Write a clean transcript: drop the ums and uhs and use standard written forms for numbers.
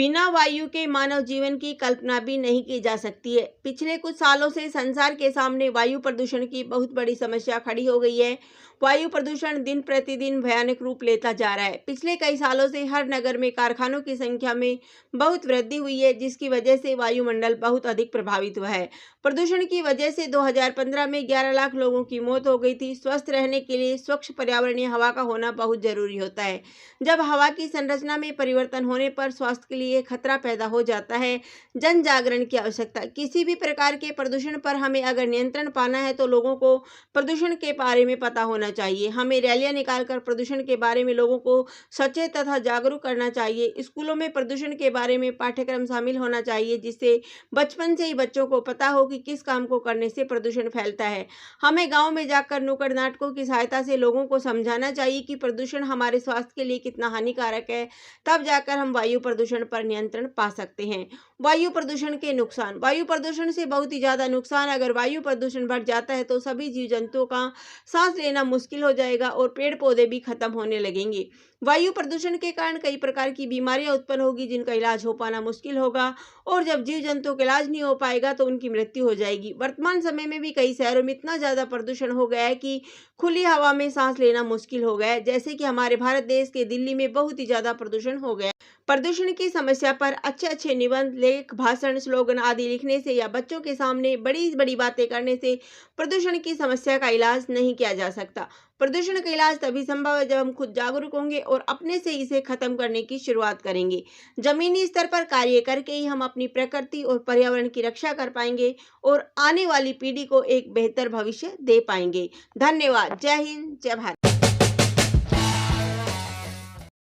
बिना वायु के मानव जीवन की कल्पना भी नहीं की जा सकती है। पिछले कुछ सालों से संसार के सामने वायु प्रदूषण की बहुत बड़ी समस्या खड़ी हो गई है। वायु प्रदूषण दिन प्रतिदिन भयानक रूप लेता जा रहा है। पिछले कई सालों से हर नगर में कारखानों की संख्या में बहुत वृद्धि हुई है, जिसकी वजह से वायुमंडल बहुत अधिक प्रभावित हुआ है। प्रदूषण की वजह से 2015 में 11 लाख लोगों की मौत हो गई थी। स्वस्थ रहने के लिए स्वच्छ पर्यावरणीय हवा का होना बहुत जरूरी होता है। जब हवा की संरचना में परिवर्तन होने पर स्वास्थ्य के लिए खतरा पैदा हो जाता है। जन जागरण की आवश्यकता। किसी भी प्रकार के प्रदूषण पर हमें अगर नियंत्रण पाना है तो लोगों को प्रदूषण के बारे में पता होना चाहिए। हमें रैलियां निकालकर प्रदूषण के बारे में लोगों को सचेत तथा जागरूक करना चाहिए। स्कूलों में प्रदूषण के बारे में पाठ्यक्रम शामिल होना चाहिए, जिससे बचपन से ही बच्चों को पता हो कि किस काम को करने से प्रदूषण फैलता है। हमें गाँव में जाकर नुक्कड़ नाटकों की सहायता से लोगों को समझाना चाहिए कि प्रदूषण हमारे स्वास्थ्य के लिए कितना हानिकारक है। तब जाकर हम वायु प्रदूषण पर नियंत्रण पा सकते हैं। वायु प्रदूषण के नुकसान। वायु प्रदूषण से बहुत ही ज्यादा नुकसान। अगर वायु प्रदूषण बढ़ जाता है तो सभी जीव जंतुओं का सांस लेना मुश्किल हो जाएगा और पेड़ पौधे भी खत्म होने लगेंगे। वायु प्रदूषण के कारण कई प्रकार की बीमारियां उत्पन्न होगी, जिनका इलाज हो पाना मुश्किल होगा, और जब जीव जंतुओं का इलाज नहीं हो पाएगा तो उनकी मृत्यु हो जाएगी। वर्तमान समय में भी कई शहरों में इतना ज्यादा प्रदूषण हो गया है कि खुली हवा में सांस लेना मुश्किल हो गया है। जैसे कि हमारे भारत देश के दिल्ली में बहुत ही ज्यादा प्रदूषण हो गया है। प्रदूषण की समस्या पर अच्छे निबंध, लेख, भाषण, स्लोगन आदि लिखने से या बच्चों के सामने बड़ी बड़ी बातें करने से प्रदूषण की समस्या का इलाज नहीं किया जा सकता। प्रदूषण का इलाज तभी संभव है जब हम खुद जागरूक होंगे और अपने से इसे खत्म करने की शुरुआत करेंगे। जमीनी स्तर पर कार्य करके ही हम अपनी प्रकृति और पर्यावरण की रक्षा कर पाएंगे और आने वाली पीढ़ी को एक बेहतर भविष्य दे पाएंगे। धन्यवाद। जय हिंद, जय भारत।